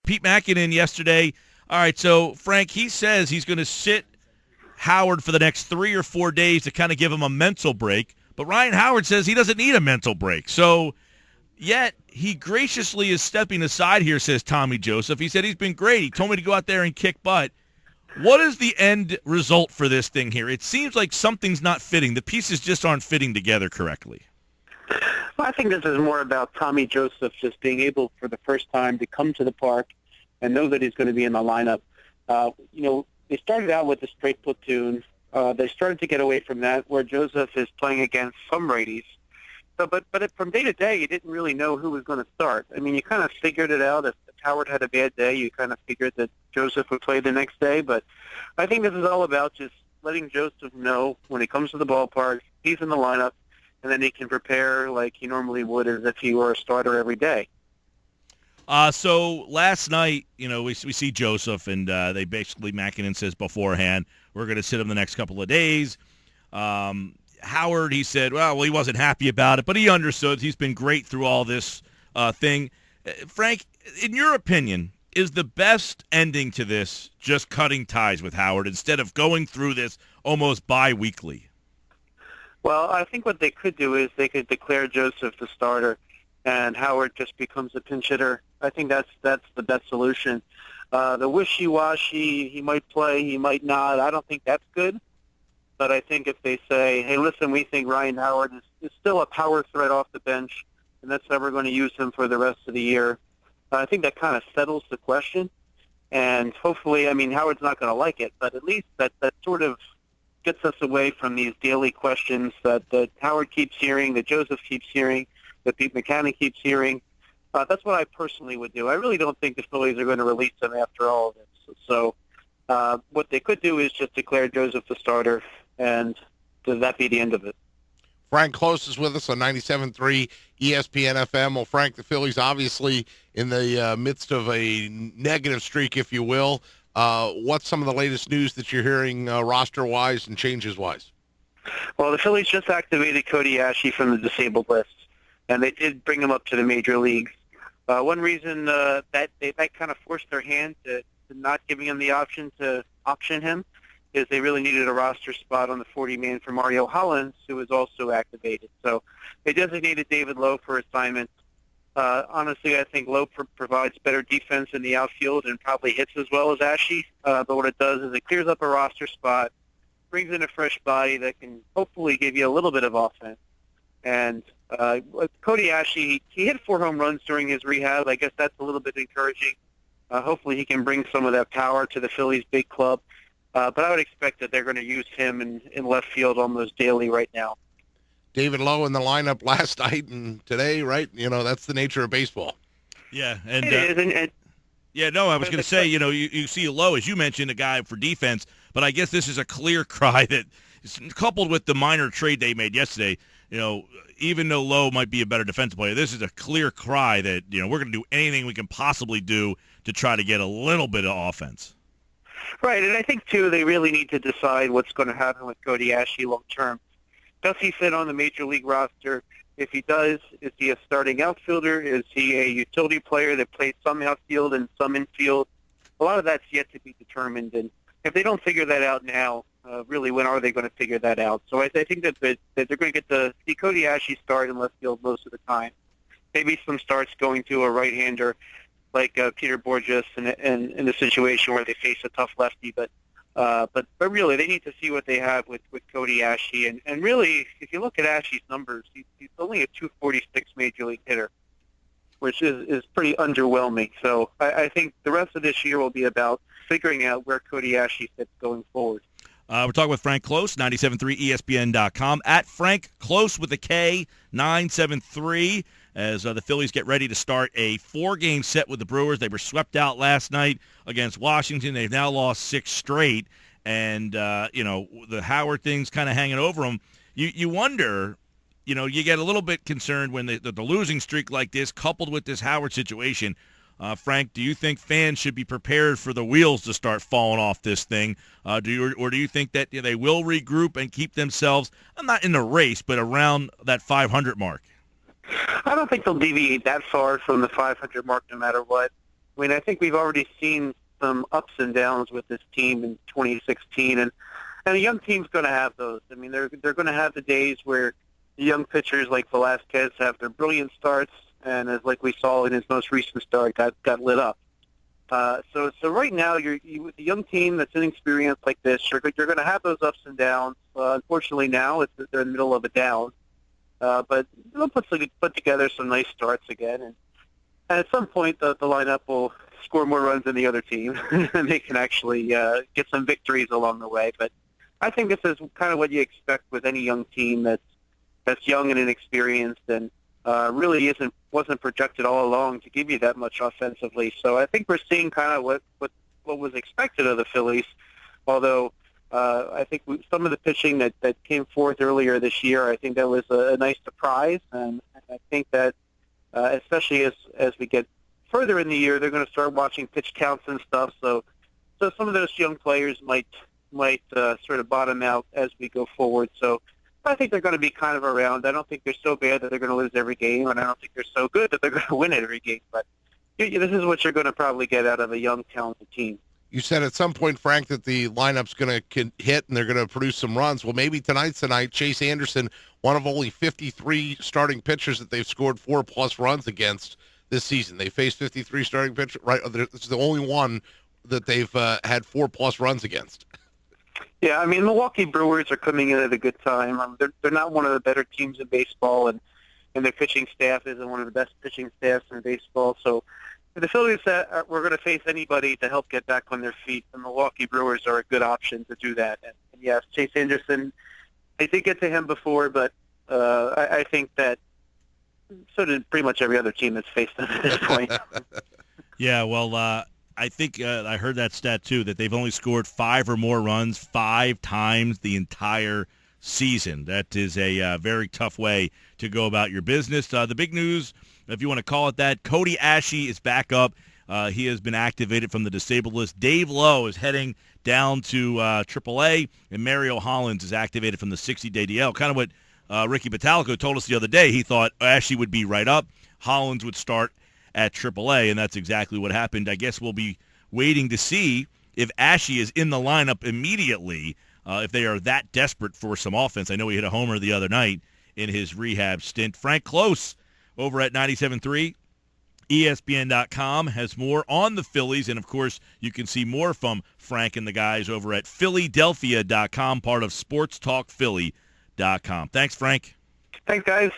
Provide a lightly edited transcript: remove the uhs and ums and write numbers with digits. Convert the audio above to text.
Pete Mackinnon yesterday. All right, so Frank, he says he's going to sit Howard for the next 3 or 4 days to kind of give him a mental break. But Ryan Howard says he doesn't need a mental break. So yet he graciously is stepping aside here, says Tommy Joseph. He said he's been great. He told me to go out there and kick butt. What is the end result for this thing here? It seems like something's not fitting. The pieces just aren't fitting together correctly. Well, I think this is more about Tommy Joseph just being able for the first time to come to the park and know that he's going to be in the lineup. They started out with a straight platoon. They started to get away from that, where Joseph is playing against some righties. So, but from day to day, you didn't really know who was going to start. I mean, you kind of figured it out. If Howard had a bad day, you kind of figured that Joseph would play the next day. But I think this is all about just letting Joseph know when he comes to the ballpark, he's in the lineup, and then he can prepare like he normally would as if he were a starter every day. So last night, we see Joseph, and they basically, Mackinnon says beforehand, we're going to sit him the next couple of days. Howard, he said, well, he wasn't happy about it, but he understood. He's been great through all this thing. Frank, in your opinion, is the best ending to this just cutting ties with Howard instead of going through this almost bi-weekly? Well, I think what they could do is they could declare Joseph the starter, and Howard just becomes a pinch hitter. I think that's the best solution. The wishy-washy, he might play, he might not, I don't think that's good. But I think if they say, hey, listen, we think Ryan Howard is still a power threat off the bench, and that's how we're going to use him for the rest of the year, I think that kind of settles the question. And hopefully, Howard's not going to like it, but at least that sort of gets us away from these daily questions that Howard keeps hearing, that Joseph keeps hearing, that Pete Mackinnon keeps hearing. That's what I personally would do. I really don't think the Phillies are going to release him after all of this. So what they could do is just declare Joseph the starter, and does that be the end of it? Frank Klose is with us on 97.3 ESPN FM. Well, Frank, the Phillies obviously in the midst of a negative streak, if you will. What's some of the latest news that you're hearing roster-wise and changes-wise? Well, the Phillies just activated Cody Asche from the disabled list, and they did bring him up to the major leagues. One reason that kind of forced their hand to not giving him the option to option him is they really needed a roster spot on the 40-man for Mario Hollins, who was also activated. So they designated David Lowe for assignment. Honestly, I think Lowe provides better defense in the outfield and probably hits as well as Asche. But what it does is it clears up a roster spot, brings in a fresh body that can hopefully give you a little bit of offense. And Cody Asche, he hit 4 home runs during his rehab. I guess that's a little bit encouraging. Hopefully he can bring some of that power to the Phillies' big club. But I would expect that they're going to use him in left field almost daily right now. David Lowe in the lineup last night and today, right? That's the nature of baseball. Yeah. And, it is. I was going to say, you see Lowe, as you mentioned, a guy for defense, but I guess this is a clear cry that is coupled with the minor trade they made yesterday. Even though Lowe might be a better defensive player, this is a clear cry that, we're going to do anything we can possibly do to try to get a little bit of offense. Right, and I think, too, they really need to decide what's going to happen with Cody Asche long term. Does he fit on the major league roster? If he does, is he a starting outfielder? Is he a utility player that plays some outfield and some infield? A lot of that's yet to be determined, and if they don't figure that out now, really, when are they going to figure that out? So I think that they're going to get to see Cody Asche start in left field most of the time. Maybe some starts going to a right-hander like Peter Borges in the situation where they face a tough lefty. But really, they need to see what they have with Cody Asche. And really, if you look at Asche's numbers, he's only a .246 major league hitter, which is pretty underwhelming. So I think the rest of this year will be about figuring out where Cody Asche fits going forward. We're talking with Frank Klose, 97.3 ESPN.com, at Frank Klose with a K, 973, as the Phillies get ready to start a 4-game set with the Brewers. They were swept out last night against Washington. They've now lost 6 straight, and, the Howard thing's kind of hanging over them. You wonder, you get a little bit concerned when the losing streak like this, coupled with this Howard situation. Frank, do you think fans should be prepared for the wheels to start falling off this thing? Do you think that they will regroup and keep themselves, not in the race, but around that 500 mark? I don't think they'll deviate that far from the 500 mark no matter what. I mean, I think we've already seen some ups and downs with this team in 2016, and a young team's going to have those. I mean, they're going to have the days where the young pitchers like Velasquez have their brilliant starts, and as like we saw in his most recent start, got lit up. So right now, you're with a young team that's inexperienced like this. You're going to have those ups and downs. Unfortunately, now they're in the middle of a down, but they'll put together some nice starts again, and at some point the lineup will score more runs than the other team, and they can actually get some victories along the way. But I think this is kind of what you expect with any young team that's young and inexperienced, and really wasn't projected all along to give you that much offensively. So I think we're seeing kind of what was expected of the Phillies, although I think some of the pitching that came forth earlier this year, I think that was a nice surprise, and I think that especially as we get further in the year, they're going to start watching pitch counts and stuff. So some of those young players might sort of bottom out as we go forward. So I think they're going to be kind of around. I don't think they're so bad that they're going to lose every game, and I don't think they're so good that they're going to win every game. But this is what you're going to probably get out of a young, talented team. You said at some point, Frank, that the lineup's going to hit and they're going to produce some runs. Well, maybe tonight's the night. Chase Anderson, one of only 53 starting pitchers that they've scored 4+ runs against this season. They faced 53 starting pitchers. Right, this is the only one that they've had 4+ runs against. Yeah, I mean, Milwaukee Brewers are coming in at a good time. They're not one of the better teams in baseball, and their pitching staff isn't one of the best pitching staffs in baseball. So if the Phillies we're going to face anybody to help get back on their feet, the Milwaukee Brewers are a good option to do that. And yes, Chase Anderson, I did get to him before, but I think that so did pretty much every other team that's faced them at this point. Yeah, well, I think I heard that stat, too, that they've only scored 5 or more runs 5 times the entire season. That is a very tough way to go about your business. The big news, if you want to call it that, Cody Asche is back up. He has been activated from the disabled list. Dave Lowe is heading down to AAA, and Mario Hollins is activated from the 60-day DL. Kind of what Ricky Batalico told us the other day. He thought Asche would be right up. Hollins would start at AAA, and that's exactly what happened. I guess we'll be waiting to see if Asche is in the lineup immediately, if they are that desperate for some offense. I know he hit a homer the other night in his rehab stint. Frank Klose over at 97.3 ESPN.com has more on the Phillies, and, of course, you can see more from Frank and the guys over at Philadelphia.com, part of SportsTalkPhilly.com. Thanks, Frank. Thanks, guys.